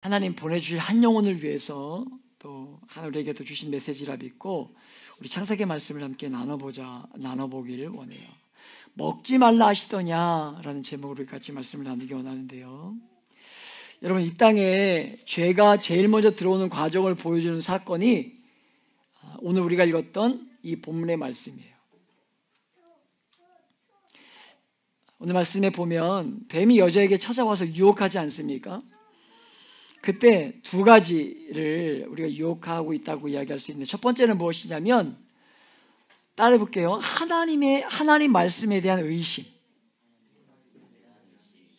하나님 보내주실 한 영혼을 위해서 또 하늘에게도 주신 메시지라 믿고 우리 창세기 말씀을 함께 나눠보기를 원해요. 먹지 말라 하시더냐라는 제목으로 같이 말씀을 나누기 원하는데요. 여러분, 이 땅에 죄가 제일 먼저 들어오는 과정을 보여주는 사건이 오늘 우리가 읽었던 이 본문의 말씀이에요. 오늘 말씀에 보면 뱀이 여자에게 찾아와서 유혹하지 않습니까? 그때 두 가지를 우리가 유혹하고 있다고 이야기할 수 있는데, 첫 번째는 무엇이냐면, 따라해 볼게요. 하나님 말씀에 대한 의심.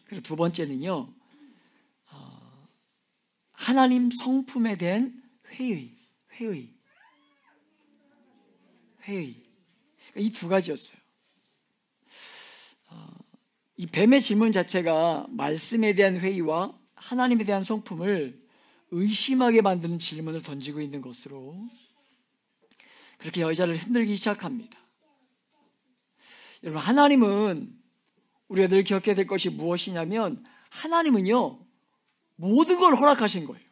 그리고 두 번째는요, 하나님 성품에 대한 회의. 이 두 가지였어요. 이 뱀의 질문 자체가 말씀에 대한 회의와 하나님에 대한 성품을 의심하게 만드는 질문을 던지고 있는 것으로 그렇게 여자를 흔들기 시작합니다. 여러분, 하나님은 우리가 늘 기억해야 될 것이 무엇이냐면, 하나님은요 모든 걸 허락하신 거예요.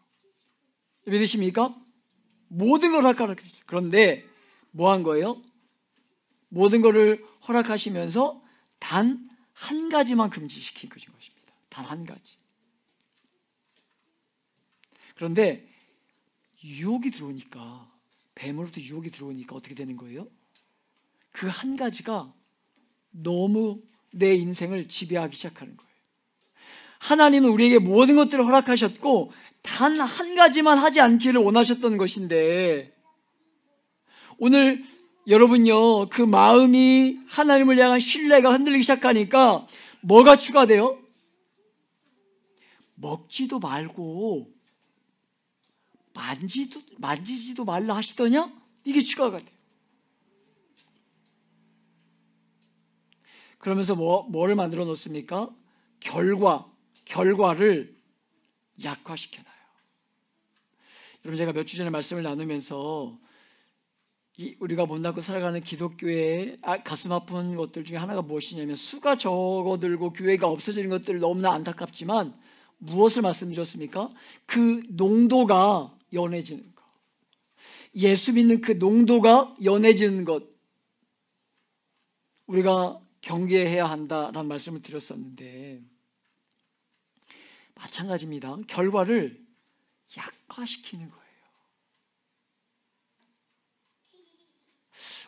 믿으십니까? 모든 걸 허락하셨어요. 그런데 뭐 한 거예요? 모든 것을 허락하시면서 단 한 가지만 금지시킨 것입니다. 단 한 가지. 그런데 유혹이 들어오니까, 뱀으로부터 유혹이 들어오니까 어떻게 되는 거예요? 그 한 가지가 너무 내 인생을 지배하기 시작하는 거예요. 하나님은 우리에게 모든 것들을 허락하셨고 단 한 가지만 하지 않기를 원하셨던 것인데, 오늘 여러분요, 그 마음이 하나님을 향한 신뢰가 흔들리기 시작하니까 뭐가 추가돼요? 먹지도 말고 만지지도 말라 하시더냐? 이게 추가가 돼요. 그러면서 뭐를 만들어 놓습니까? 결과를 약화시켜놔요. 여러분, 제가 몇 주 전에 말씀을 나누면서 우리가 못났고 살아가는 기독교의 가슴 아픈 것들 중에 하나가 무엇이냐면, 수가 적어들고 교회가 없어지는 것들 너무나 안타깝지만 무엇을 말씀드렸습니까? 그 농도가 연해지는 것, 예수 믿는 그 농도가 연해지는 것, 우리가 경계해야 한다라는 말씀을 드렸었는데, 마찬가지입니다. 결과를 약화시키는 거예요.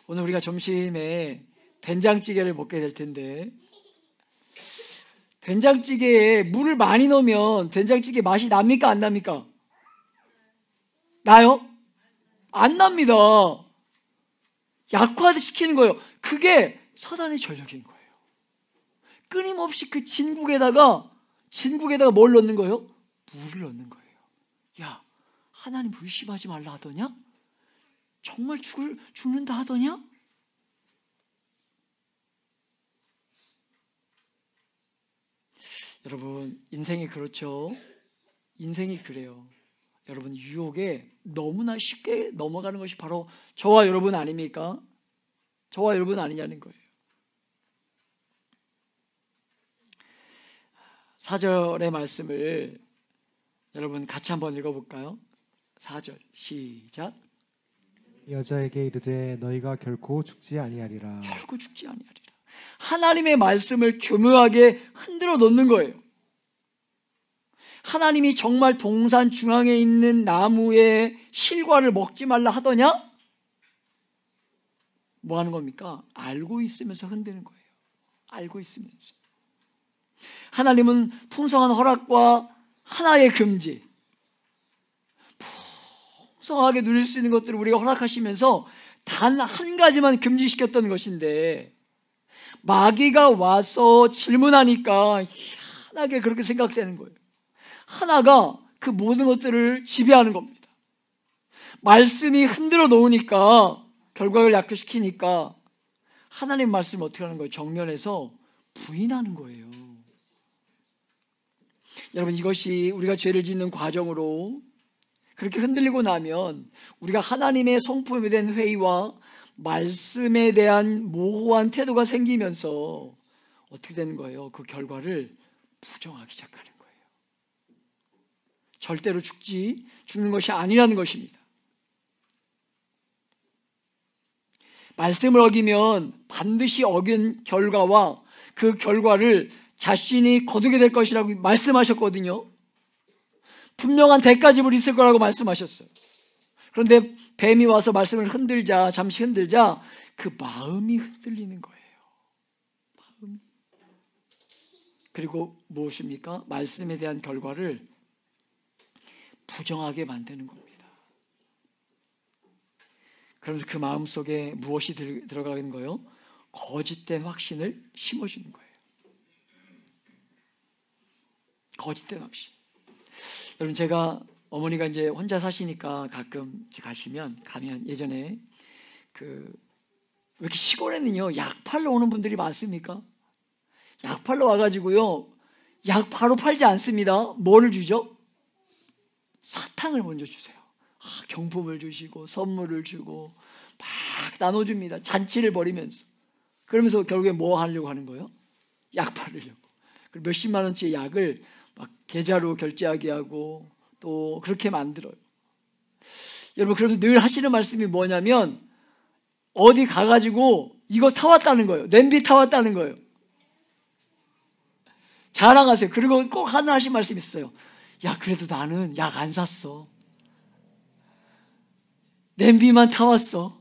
오늘 우리가 점심에 된장찌개를 먹게 될 텐데, 된장찌개에 물을 많이 넣으면 된장찌개 맛이 납니까? 안 납니까? 나요? 안 납니다. 약화시키는 거예요. 그게 사단의 전략인 거예요. 끊임없이 그 진국에다가 뭘 넣는 거예요? 물을 넣는 거예요. 야, 하나님 의심하지 말라 하더냐? 정말 죽는다 하더냐? 여러분, 인생이 그렇죠. 인생이 그래요. 여러분, 유혹에 너무나 쉽게 넘어가는 것이 바로 저와 여러분 아닙니까? 저와 여러분 아니냐는 거예요. 4절의 말씀을 여러분 같이 한번 읽어볼까요? 4절 시작. 여자에게 이르되 너희가 결코 죽지 아니하리라. 결코 죽지 아니하리라. 하나님의 말씀을 교묘하게 흔들어 놓는 거예요. 하나님이 정말 동산 중앙에 있는 나무의 실과를 먹지 말라 하더냐? 뭐 하는 겁니까? 알고 있으면서 흔드는 거예요. 알고 있으면서. 하나님은 풍성한 허락과 하나의 금지, 풍성하게 누릴 수 있는 것들을 우리가 허락하시면서 단 한 가지만 금지시켰던 것인데, 마귀가 와서 질문하니까 희한하게 그렇게 생각되는 거예요. 하나가 그 모든 것들을 지배하는 겁니다. 말씀이 흔들어 놓으니까, 결과를 약화시키니까 하나님 말씀을 어떻게 하는 거예요? 정면에서 부인하는 거예요. 여러분, 이것이 우리가 죄를 짓는 과정으로 그렇게 흔들리고 나면 우리가 하나님의 성품에 대한 회의와 말씀에 대한 모호한 태도가 생기면서 어떻게 되는 거예요? 그 결과를 부정하기 시작하는 거예요. 절대로 죽는 것이 아니라는 것입니다. 말씀을 어기면 반드시 어긴 결과와 그 결과를 자신이 거두게 될 것이라고 말씀하셨거든요. 분명한 대가집을 있을 거라고 말씀하셨어요. 그런데 뱀이 와서 말씀을 잠시 흔들자 그 마음이 흔들리는 거예요. 마음이. 그리고 무엇입니까? 말씀에 대한 결과를 부정하게 만드는 겁니다. 그러면서 그 마음속에 무엇이 들어가는 거예요? 거짓된 확신을 심어주는 거예요. 거짓된 확신. 여러분, 제가 어머니가 이제 혼자 사시니까 가끔 가면 예전에 왜 이렇게 시골에는요 약 팔러 오는 분들이 많습니까? 약 팔러 와가지고요 약 바로 팔지 않습니다. 뭐를 주죠? 사탕을 먼저 주세요. 경품을 주시고 선물을 주고 막 나눠줍니다. 잔치를 벌이면서. 그러면서 결국에 뭐 하려고 하는 거예요? 약 팔으려고. 그리고 몇십만 원짜리 약을 막 계좌로 결제하게 하고 또 그렇게 만들어요. 여러분, 그러면서 늘 하시는 말씀이 뭐냐면 어디 가가지고 이거 타왔다는 거예요. 냄비 타왔다는 거예요. 자랑하세요. 그리고 꼭 하나 하신 말씀이 있어요. 야, 그래도 나는 약 안 샀어. 냄비만 타왔어.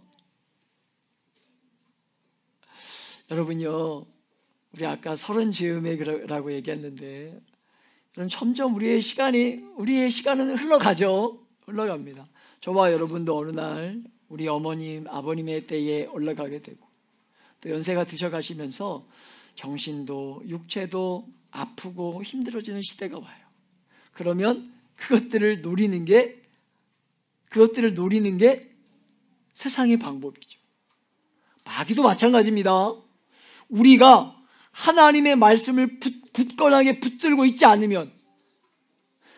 여러분요, 우리 아까 30즈음에라고 얘기했는데 그럼 점점 우리의 시간은 흘러갑니다. 저와 여러분도 어느 날 우리 어머님, 아버님의 때에 올라가게 되고 또 연세가 드셔가시면서 정신도 육체도 아프고 힘들어지는 시대가 와요. 그러면 그것들을 노리는 게 세상의 방법이죠. 마귀도 마찬가지입니다. 우리가 하나님의 말씀을 굳건하게 붙들고 있지 않으면,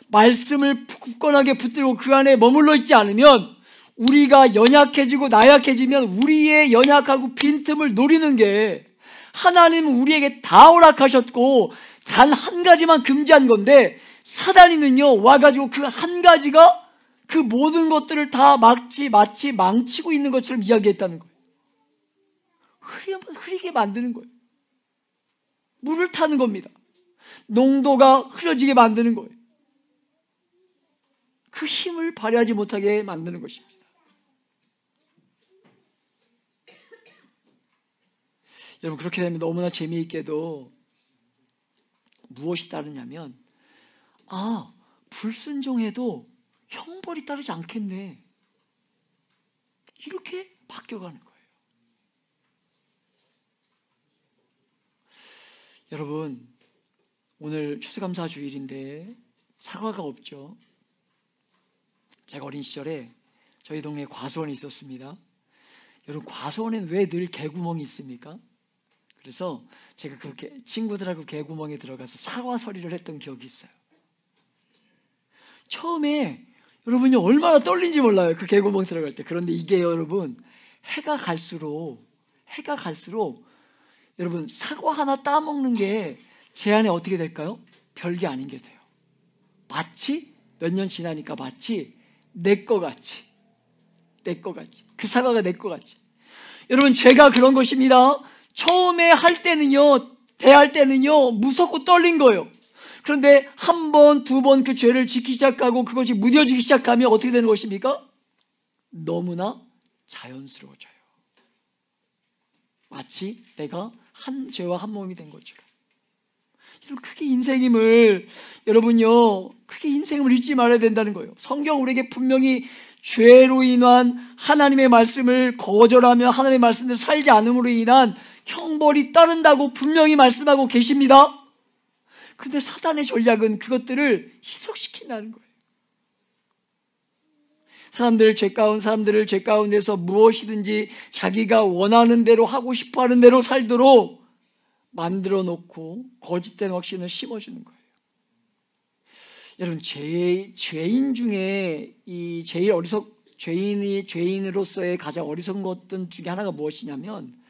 말씀을 굳건하게 붙들고 그 안에 머물러 있지 않으면, 우리가 연약해지고 나약해지면 우리의 연약하고 빈틈을 노리는 게, 하나님은 우리에게 다 허락하셨고 단 한 가지만 금지한 건데 사단이는요 와가지고 그 한 가지가 그 모든 것들을 다 마치 망치고 있는 것처럼 이야기했다는 거예요. 흐리게 만드는 거예요. 물을 타는 겁니다. 농도가 흐려지게 만드는 거예요. 그 힘을 발휘하지 못하게 만드는 것입니다. 여러분, 그렇게 되면 너무나 재미있게도 무엇이 따르냐면, 불순종해도 형벌이 따르지 않겠네, 이렇게 바뀌어가는 거예요. 여러분, 오늘 추수감사 주일인데 사과가 없죠. 제가 어린 시절에 저희 동네에 과수원이 있었습니다. 여러분, 과수원에는 왜 늘 개구멍이 있습니까? 그래서 제가 그렇게 친구들하고 개구멍에 들어가서 사과서리를 했던 기억이 있어요. 처음에 여러분이 얼마나 떨린지 몰라요, 그 개구멍 들어갈 때. 그런데 이게 여러분 해가 갈수록 여러분 사과 하나 따먹는 게 제 안에 어떻게 될까요? 별게 아닌 게 돼요. 마치 몇 년 지나니까 마치 내 거 같이, 그 사과가 내 거 같이. 여러분, 죄가 그런 것입니다. 처음에 대할 때는요 무섭고 떨린 거예요. 그런데 한 번, 두 번 그 죄를 짓기 시작하고 그것이 무뎌지기 시작하면 어떻게 되는 것입니까? 너무나 자연스러워져요. 마치 내가 한 죄와 한 몸이 된 것처럼. 그게 인생임을 잊지 말아야 된다는 거예요. 성경 우리에게 분명히 죄로 인한 하나님의 말씀을 거절하며 하나님의 말씀대로 살지 않음으로 인한 형벌이 따른다고 분명히 말씀하고 계십니다. 그런데 사단의 전략은 그것들을 희석시킨다는 거예요. 사람들을 죄 가운데서 무엇이든지 자기가 원하는 대로 하고 싶어하는 대로 살도록 만들어 놓고 거짓된 확신을 심어주는 거예요. 여러분, 죄인 중에 이 죄인으로서의 가장 어리석은 것 중에 하나가 무엇이냐면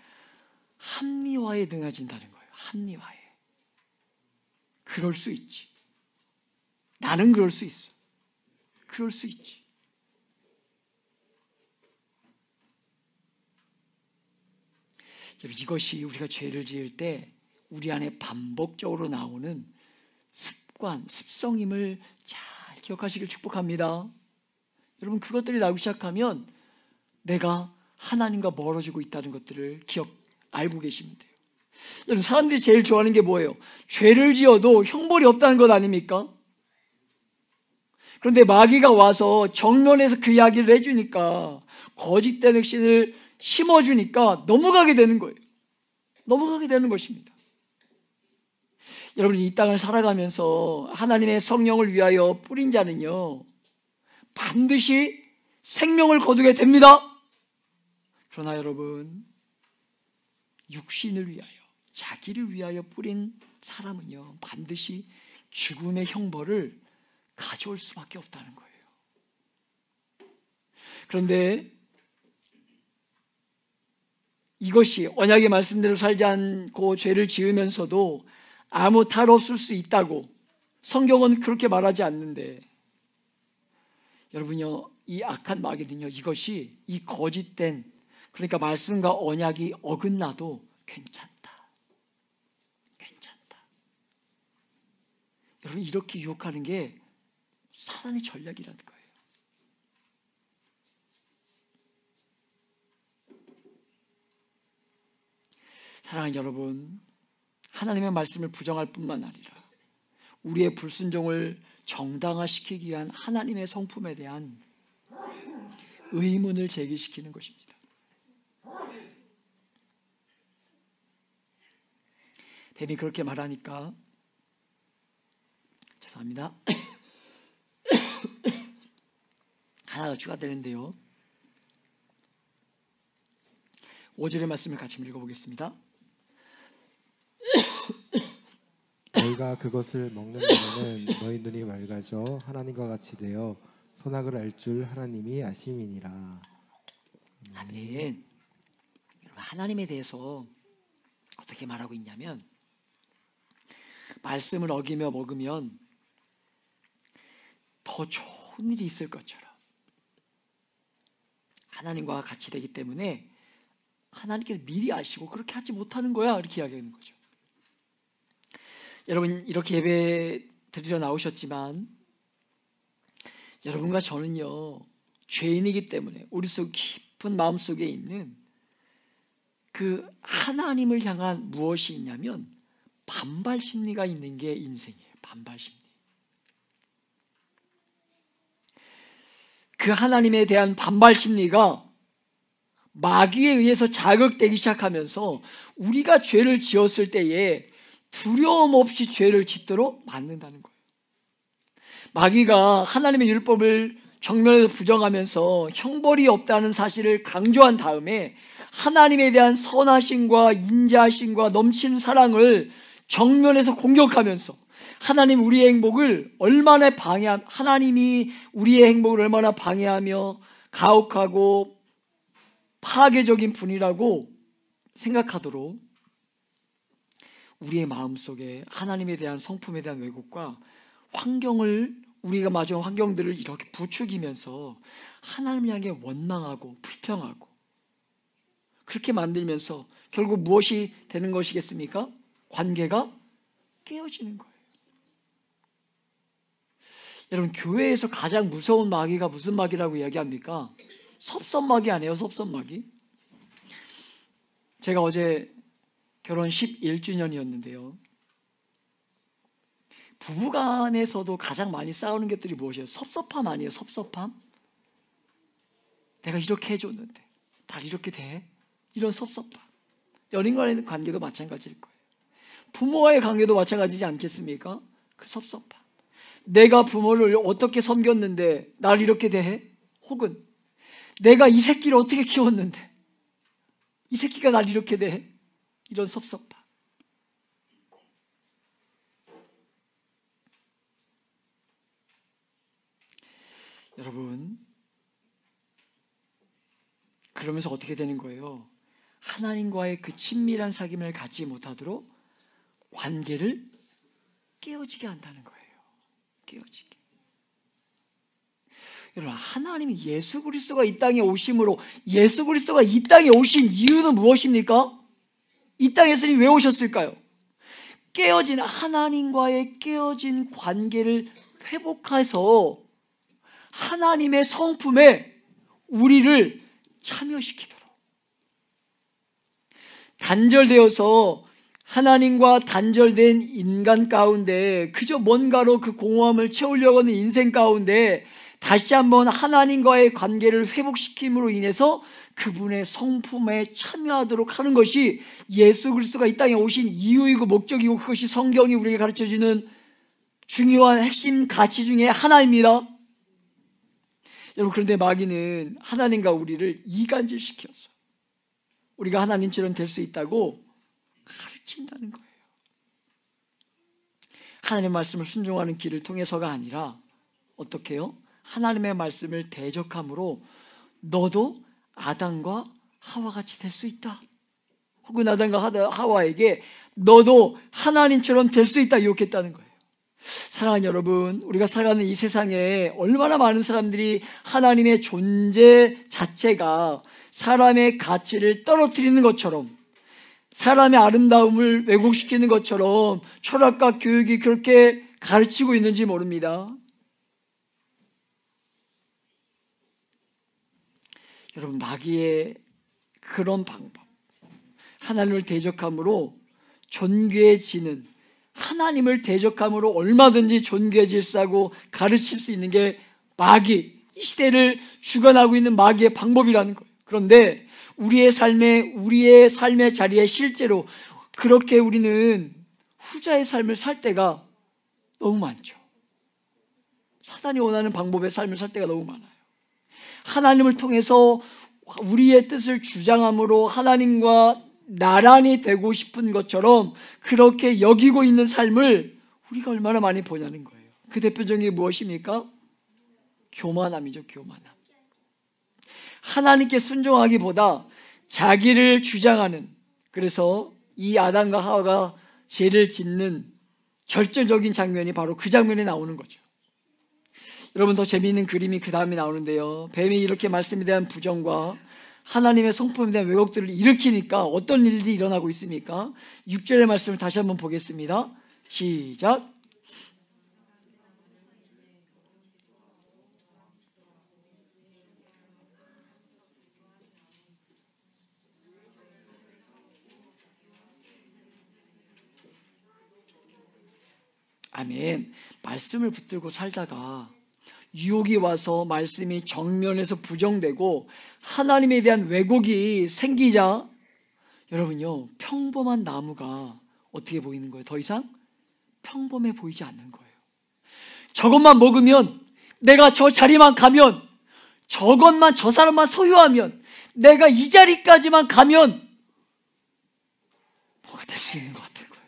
합리화에 능해진다는 거예요. 합리화에. 그럴 수 있지. 나는 그럴 수 있어. 그럴 수 있지. 이것이 우리가 죄를 지을 때 우리 안에 반복적으로 나오는 습관, 습성임을 잘 기억하시길 축복합니다. 여러분, 그것들이 나오기 시작하면 내가 하나님과 멀어지고 있다는 것들을 알고 계시면 돼요. 여러분, 사람들이 제일 좋아하는 게 뭐예요? 죄를 지어도 형벌이 없다는 것 아닙니까? 그런데 마귀가 와서 정면에서 그 이야기를 해주니까, 거짓된 확신을 심어주니까 넘어가게 되는 거예요. 넘어가게 되는 것입니다. 여러분, 이 땅을 살아가면서 하나님의 성령을 위하여 뿌린 자는요, 반드시 생명을 거두게 됩니다. 그러나 여러분, 육신을 위하여, 자기를 위하여 뿌린 사람은요, 반드시 죽음의 형벌을 가져올 수밖에 없다는 거예요. 그런데 이것이 언약의 말씀대로 살지 않고 죄를 지으면서도 아무 탈 없을 수 있다고 성경은 그렇게 말하지 않는데, 여러분요, 이 악한 마귀는요, 이것이 이 거짓된, 그러니까 말씀과 언약이 어긋나도 괜찮다. 여러분, 이렇게 유혹하는 게 사단의 전략이라는 거예요. 사랑하는 여러분, 하나님의 말씀을 부정할 뿐만 아니라 우리의 불순종을 정당화시키기 위한 하나님의 성품에 대한 의문을 제기시키는 것입니다. 뱀이 그렇게 말하니까, 죄송합니다, 하나가 추가되는데요, 5절의 말씀을 같이 읽어보겠습니다. 너희가 그것을 먹는 날에는 너희 눈이 맑아져 하나님과 같이 되어 선악을 알 줄 하나님이 아심이니라. 아멘. 하나님에 대해서 어떻게 말하고 있냐면, 말씀을 어기며 먹으면 더 좋은 일이 있을 것처럼, 하나님과 같이 되기 때문에 하나님께서 미리 아시고 그렇게 하지 못하는 거야, 이렇게 이야기하는 거죠. 여러분, 이렇게 예배 드리러 나오셨지만 여러분과 저는요, 죄인이기 때문에 우리 속 깊은 마음속에 있는 그 하나님을 향한 무엇이 있냐면 반발 심리가 있는 게 인생이에요. 반발 심리. 그 하나님에 대한 반발 심리가 마귀에 의해서 자극되기 시작하면서 우리가 죄를 지었을 때에 두려움 없이 죄를 짓도록 만든다는 거예요. 마귀가 하나님의 율법을 정면에서 부정하면서 형벌이 없다는 사실을 강조한 다음에 하나님에 대한 선하심과 인자하심과 넘치는 사랑을 정면에서 공격하면서 하나님이 우리의 행복을 얼마나 방해하며 가혹하고 파괴적인 분이라고 생각하도록 우리의 마음속에 하나님에 대한 성품에 대한 왜곡과 우리가 마주한 환경들을 이렇게 부추기면서 하나님을 향해 원망하고 불평하고 그렇게 만들면서 결국 무엇이 되는 것이겠습니까? 관계가 깨어지는 거예요. 여러분, 교회에서 가장 무서운 마귀가 무슨 마귀라고 이야기합니까? 섭섭마귀 아니에요? 섭섭마귀. 제가 어제 결혼 11주년이었는데요, 부부간에서도 가장 많이 싸우는 것들이 무엇이에요? 섭섭함 아니에요? 섭섭함. 내가 이렇게 해줬는데 날 이렇게 돼? 이런 섭섭함. 연인간의 관계도 마찬가지일 거예요. 부모와의 관계도 마찬가지지 않겠습니까? 그 섭섭함. 내가 부모를 어떻게 섬겼는데 날 이렇게 대해? 혹은 내가 이 새끼를 어떻게 키웠는데 이 새끼가 날 이렇게 대해? 이런 섭섭함. 여러분, 그러면서 어떻게 되는 거예요? 하나님과의 그 친밀한 사귐을 갖지 못하도록 관계를 깨어지게 한다는 거예요. 깨어지게. 여러분, 하나님이 예수 그리스도가 이 땅에 오심으로, 예수 그리스도가 이 땅에 오신 이유는 무엇입니까? 이 땅에 예수님이 왜 오셨을까요? 깨어진, 하나님과의 깨어진 관계를 회복해서 하나님의 성품에 우리를 참여시키도록, 단절되어서 하나님과 단절된 인간 가운데 그저 뭔가로 그 공허함을 채우려고 하는 인생 가운데 다시 한번 하나님과의 관계를 회복시킴으로 인해서 그분의 성품에 참여하도록 하는 것이 예수 그리스도가 이 땅에 오신 이유이고 목적이고, 그것이 성경이 우리에게 가르쳐주는 중요한 핵심 가치 중에 하나입니다. 여러분, 그런데 마귀는 하나님과 우리를 이간질시켜서 우리가 하나님처럼 될 수 있다고 가르친다는 거예요. 하나님의 말씀을 순종하는 길을 통해서가 아니라 어떻게 해요? 하나님의 말씀을 대적함으로 너도 아담과 하와같이 될 수 있다, 혹은 아담과 하와에게 너도 하나님처럼 될 수 있다 유혹했다는 거예요. 사랑하는 여러분, 우리가 살아가는 이 세상에 얼마나 많은 사람들이 하나님의 존재 자체가 사람의 가치를 떨어뜨리는 것처럼, 사람의 아름다움을 왜곡시키는 것처럼 철학과 교육이 그렇게 가르치고 있는지 모릅니다. 여러분, 마귀의 그런 방법, 하나님을 대적함으로 존귀해지는, 하나님을 대적함으로 얼마든지 존귀해질 수 하고 가르칠 수 있는 게 마귀, 이 시대를 주관하고 있는 마귀의 방법이라는 거예요. 그런데 우리의 삶의 자리에 실제로 그렇게 우리는 후자의 삶을 살 때가 너무 많죠. 사단이 원하는 방법의 삶을 살 때가 너무 많아요. 하나님을 통해서 우리의 뜻을 주장함으로 하나님과 나란히 되고 싶은 것처럼 그렇게 여기고 있는 삶을 우리가 얼마나 많이 보냐는 거예요. 그 대표적인 게 무엇입니까? 교만함이죠. 교만함. 하나님께 순종하기보다 자기를 주장하는, 그래서 이 아담과 하와가 죄를 짓는 결정적인 장면이 바로 그 장면에 나오는 거죠. 여러분, 더 재미있는 그림이 그 다음에 나오는데요, 뱀이 이렇게 말씀에 대한 부정과 하나님의 성품에 대한 왜곡들을 일으키니까 어떤 일이 일어나고 있습니까? 6절의 말씀을 다시 한번 보겠습니다. 시작. 아멘. 말씀을 붙들고 살다가 유혹이 와서 말씀이 정면에서 부정되고 하나님에 대한 왜곡이 생기자, 여러분요, 평범한 나무가 어떻게 보이는 거예요? 더 이상 평범해 보이지 않는 거예요. 저것만 먹으면, 내가 저 자리만 가면, 저것만, 저 사람만 소유하면, 내가 이 자리까지만 가면 뭐가 될 수 있는 것 같은 거예요.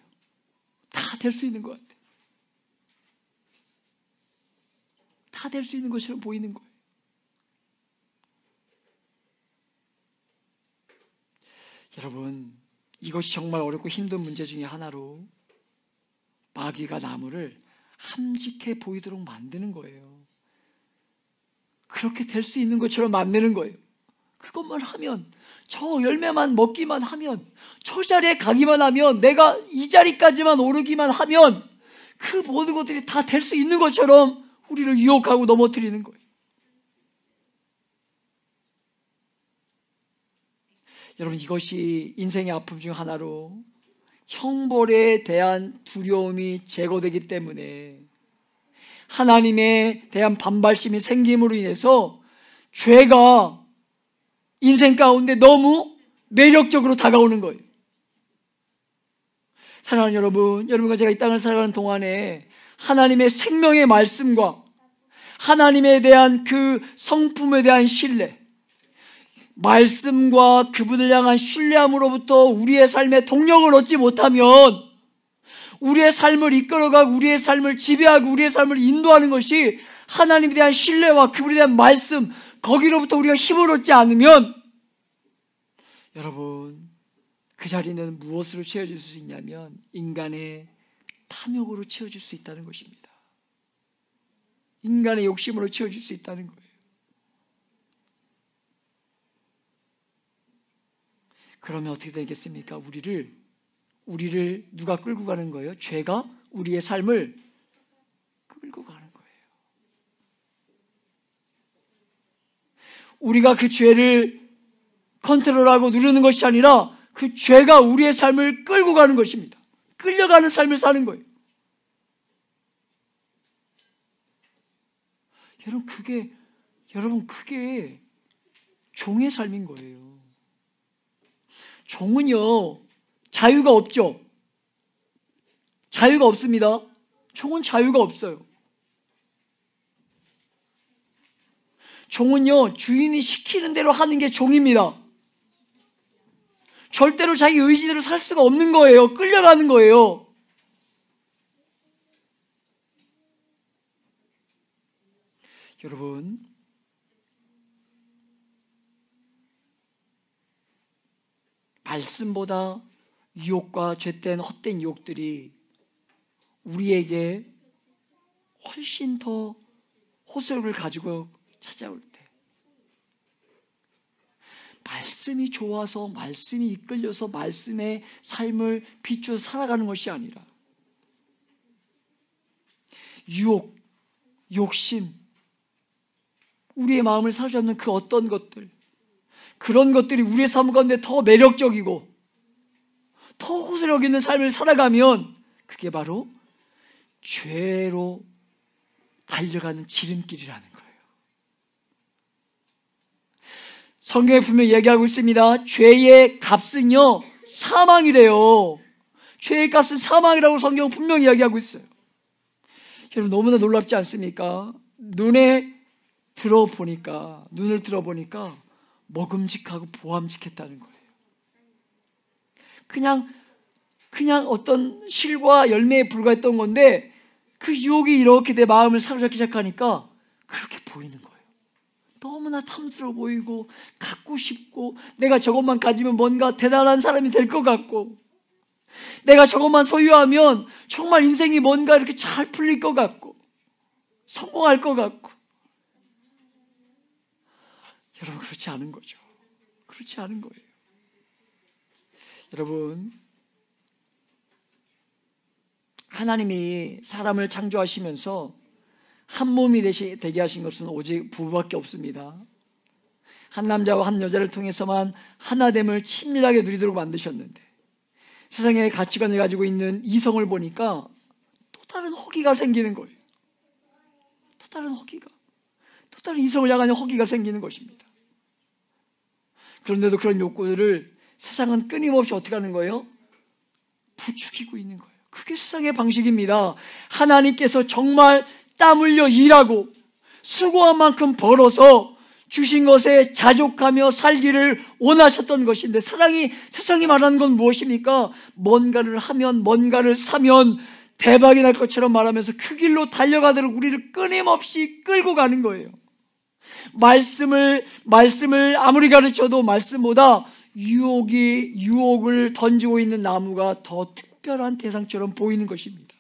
다 될 수 있는 것 같아요. 다 될 수 있는 것처럼 보이는 거예요. 여러분, 이것이 정말 어렵고 힘든 문제 중에 하나로 마귀가 나무를 함직해 보이도록 만드는 거예요. 그렇게 될 수 있는 것처럼 만드는 거예요. 그것만 하면, 저 열매만 먹기만 하면, 저 자리에 가기만 하면, 내가 이 자리까지만 오르기만 하면 그 모든 것들이 다 될 수 있는 것처럼 우리를 유혹하고 넘어뜨리는 거예요. 여러분, 이것이 인생의 아픔 중 하나로 형벌에 대한 두려움이 제거되기 때문에, 하나님에 대한 반발심이 생김으로 인해서 죄가 인생 가운데 너무 매력적으로 다가오는 거예요. 사랑하는 여러분, 여러분과 제가 이 땅을 살아가는 동안에 하나님의 생명의 말씀과 하나님에 대한 그 성품에 대한 신뢰, 말씀과 그분을 향한 신뢰함으로부터 우리의 삶에 동력을 얻지 못하면 우리의 삶을 이끌어가고 우리의 삶을 지배하고 우리의 삶을 인도하는 것이 하나님에 대한 신뢰와 그분에 대한 말씀, 거기로부터 우리가 힘을 얻지 않으면, 여러분, 그 자리는 무엇으로 채워질 수 있냐면 인간의 탐욕으로 채워질 수 있다는 것입니다. 인간의 욕심으로 채워질 수 있다는 거예요. 그러면 어떻게 되겠습니까? 우리를 누가 끌고 가는 거예요? 죄가 우리의 삶을 끌고 가는 거예요. 우리가 그 죄를 컨트롤하고 누르는 것이 아니라 그 죄가 우리의 삶을 끌고 가는 것입니다. 끌려가는 삶을 사는 거예요. 여러분 그게 종의 삶인 거예요. 종은요 자유가 없죠. 자유가 없습니다. 종은 자유가 없어요. 종은요 주인이 시키는 대로 하는 게 종입니다. 절대로 자기 의지대로 살 수가 없는 거예요. 끌려가는 거예요. 여러분, 말씀보다 유혹과 죄된 헛된 유혹들이 우리에게 훨씬 더 호소력을 가지고 찾아올 때, 말씀이 좋아서, 말씀이 이끌려서 말씀의 삶을 비추어 살아가는 것이 아니라 유혹, 욕심, 우리의 마음을 사로잡는 그 어떤 것들, 그런 것들이 우리의 삶 가운데 더 매력적이고 더 호소력 있는 삶을 살아가면 그게 바로 죄로 달려가는 지름길이라는 거예요. 성경에 분명히 얘기하고 있습니다. 죄의 값은요 사망이래요. 죄의 값은 사망이라고 성경은 분명히 이야기하고 있어요. 여러분 너무나 놀랍지 않습니까? 눈을 들어보니까 먹음직하고 보암직했다는 거예요. 그냥 어떤 실과 열매에 불과했던 건데 그 유혹이 이렇게 내 마음을 사로잡기 시작하니까 그렇게 보이는 거예요. 너무나 탐스러워 보이고 갖고 싶고 내가 저것만 가지면 뭔가 대단한 사람이 될 것 같고 내가 저것만 소유하면 정말 인생이 뭔가 이렇게 잘 풀릴 것 같고 성공할 것 같고. 여러분 그렇지 않은 거죠. 그렇지 않은 거예요. 여러분 하나님이 사람을 창조하시면서 한 몸이 되게 하신 것은 오직 부부밖에 없습니다. 한 남자와 한 여자를 통해서만 하나됨을 친밀하게 누리도록 만드셨는데 세상의 가치관을 가지고 있는 이성을 보니까 또 다른 허기가 생기는 거예요. 또 다른 이성을 향하는 허기가 생기는 것입니다. 그런데도 그런 욕구들을 세상은 끊임없이 어떻게 하는 거예요? 부추기고 있는 거예요. 그게 세상의 방식입니다. 하나님께서 정말 땀 흘려 일하고 수고한 만큼 벌어서 주신 것에 자족하며 살기를 원하셨던 것인데 세상이 말하는 건 무엇입니까? 뭔가를 하면 뭔가를 사면 대박이 날 것처럼 말하면서 그 길로 달려가도록 우리를 끊임없이 끌고 가는 거예요. 말씀을 아무리 가르쳐도 말씀보다 유혹을 던지고 있는 나무가 더 특별한 대상처럼 보이는 것입니다.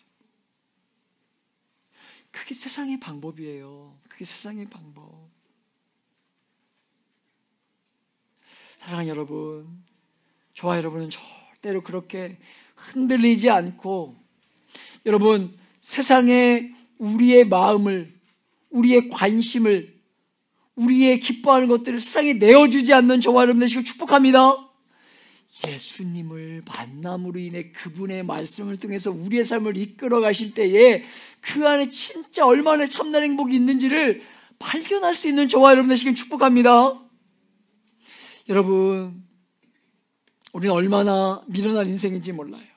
그게 세상의 방법이에요. 그게 세상의 방법. 사랑하는 여러분, 저와 여러분은 절대로 그렇게 흔들리지 않고 여러분 세상에 우리의 마음을, 우리의 관심을, 우리의 기뻐하는 것들을 세상에 내어주지 않는 저와 여러분 되시길 축복합니다. 예수님을 만남으로 인해 그분의 말씀을 통해서 우리의 삶을 이끌어 가실 때에 그 안에 진짜 얼마나 참된 행복이 있는지를 발견할 수 있는 저와 여러분 되시길 축복합니다. 여러분, 우리는 얼마나 미련한 인생인지 몰라요.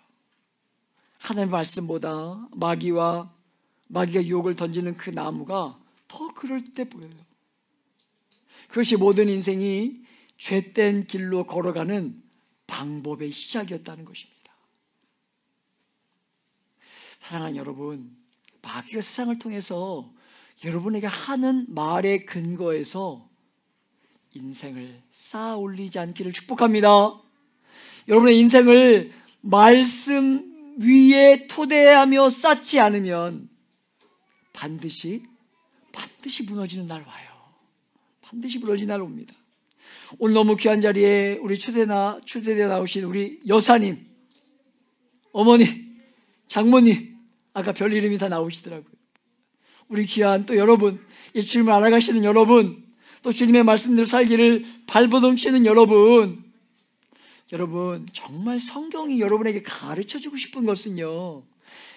하나님의 말씀보다 마귀가 유혹을 던지는 그 나무가 더 그럴 때 보여요. 그것이 모든 인생이 죄된 길로 걸어가는 방법의 시작이었다는 것입니다. 사랑하는 여러분, 마귀가 세상을 통해서 여러분에게 하는 말의 근거에서 인생을 쌓아 올리지 않기를 축복합니다. 여러분의 인생을 말씀 위에 토대하며 쌓지 않으면 반드시 무너지는 날 와요. 반드시 무너지는 날 옵니다. 오늘 너무 귀한 자리에 우리 초대되어 나오신 우리 여사님, 어머니, 장모님, 아까 별 이름이 다 나오시더라고요. 우리 귀한 또 여러분, 이 주님을 알아가시는 여러분, 또 주님의 말씀대로 살기를 발버둥치는 여러분, 정말 성경이 여러분에게 가르쳐주고 싶은 것은요,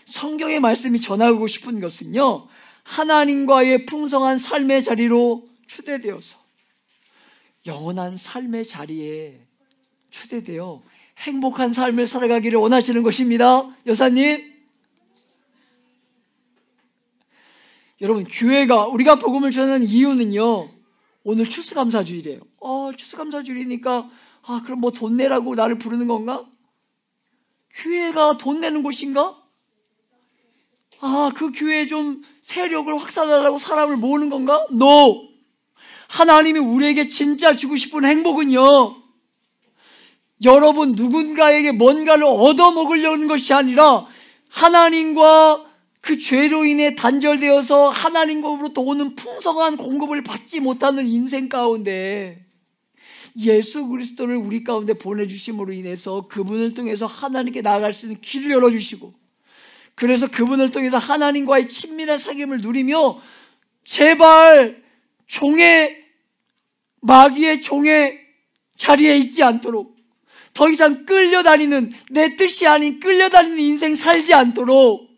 성경의 말씀이 전하고 싶은 것은요, 하나님과의 풍성한 삶의 자리로 초대되어서 영원한 삶의 자리에 초대되어 행복한 삶을 살아가기를 원하시는 것입니다. 여사님, 여러분, 교회가 우리가 복음을 전하는 이유는요, 오늘 추수감사주일이에요. 추수감사주일이니까 그럼 뭐 돈 내라고 나를 부르는 건가? 교회가 돈 내는 곳인가? 그 교회에 좀 세력을 확산하려고 사람을 모으는 건가? No! 하나님이 우리에게 진짜 주고 싶은 행복은요, 여러분 누군가에게 뭔가를 얻어먹으려는 것이 아니라 하나님과 그 죄로 인해 단절되어서 하나님으로부터 오는 풍성한 공급을 받지 못하는 인생 가운데 예수 그리스도를 우리 가운데 보내주심으로 인해서 그분을 통해서 하나님께 나아갈 수 있는 길을 열어주시고, 그래서 그분을 통해서 하나님과의 친밀한 사귐을 누리며 제발 마귀의 종의 자리에 있지 않도록, 더 이상 끌려다니는, 내 뜻이 아닌 끌려다니는 인생 살지 않도록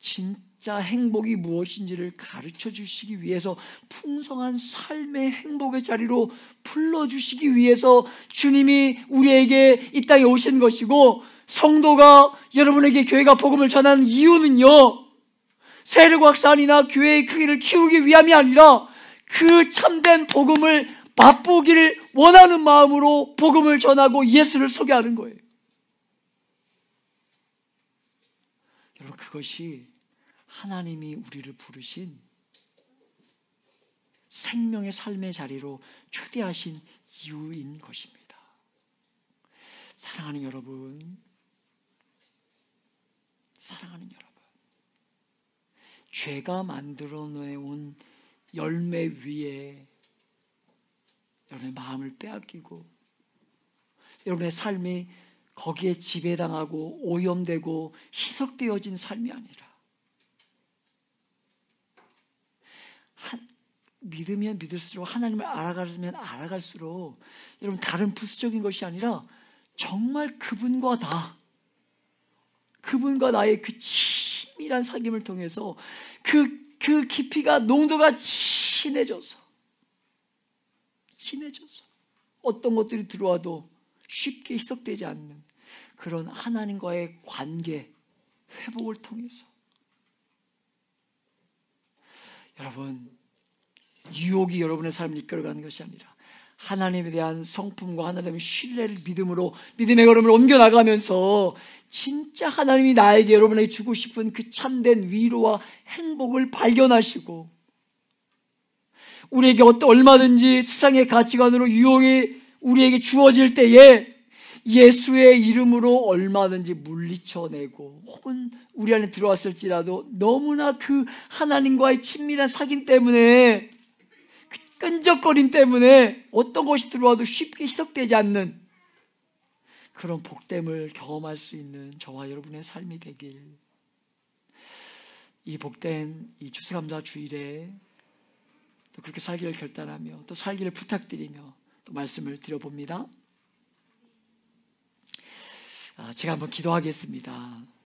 진짜 행복이 무엇인지를 가르쳐 주시기 위해서, 풍성한 삶의 행복의 자리로 불러주시기 위해서 주님이 우리에게 이 땅에 오신 것이고, 성도가 여러분에게 교회가 복음을 전하는 이유는요, 세력 확산이나 교회의 크기를 키우기 위함이 아니라 그 참된 복음을 맛보기를 원하는 마음으로 복음을 전하고 예수를 소개하는 거예요. 여러분, 그것이 하나님이 우리를 부르신 생명의 삶의 자리로 초대하신 이유인 것입니다. 사랑하는 여러분, 죄가 만들어 놓은 열매 위에 여러분의 마음을 빼앗기고 여러분의 삶이 거기에 지배당하고 오염되고 희석되어진 삶이 아니라, 믿으면 믿을수록, 하나님을 알아가면 알아갈수록 여러분 다른 부수적인 것이 아니라 정말 그분과 나의 그 친밀한 사귐을 통해서 그 깊이가, 농도가 진해져서 어떤 것들이 들어와도 쉽게 희석되지 않는 그런 하나님과의 관계 회복을 통해서, 여러분, 유혹이 여러분의 삶을 이끌어가는 것이 아니라 하나님에 대한 성품과 하나님의 신뢰를 믿음의 걸음을 옮겨나가면서 진짜 하나님이 나에게, 여러분에게 주고 싶은 그 참된 위로와 행복을 발견하시고, 우리에게 얼마든지 세상의 가치관으로 유혹이 우리에게 주어질 때에 예수의 이름으로 얼마든지 물리쳐내고, 혹은 우리 안에 들어왔을지라도 너무나 그 하나님과의 친밀한 사귐 때문에, 그 끈적거림 때문에 어떤 것이 들어와도 쉽게 희석되지 않는 그런 복됨을 경험할 수 있는 저와 여러분의 삶이 되길, 이 복된 이 추수감사 주일에 또 그렇게 살기를 결단하며 또 살기를 부탁드리며 또 말씀을 드려봅니다. 제가 한번 기도하겠습니다.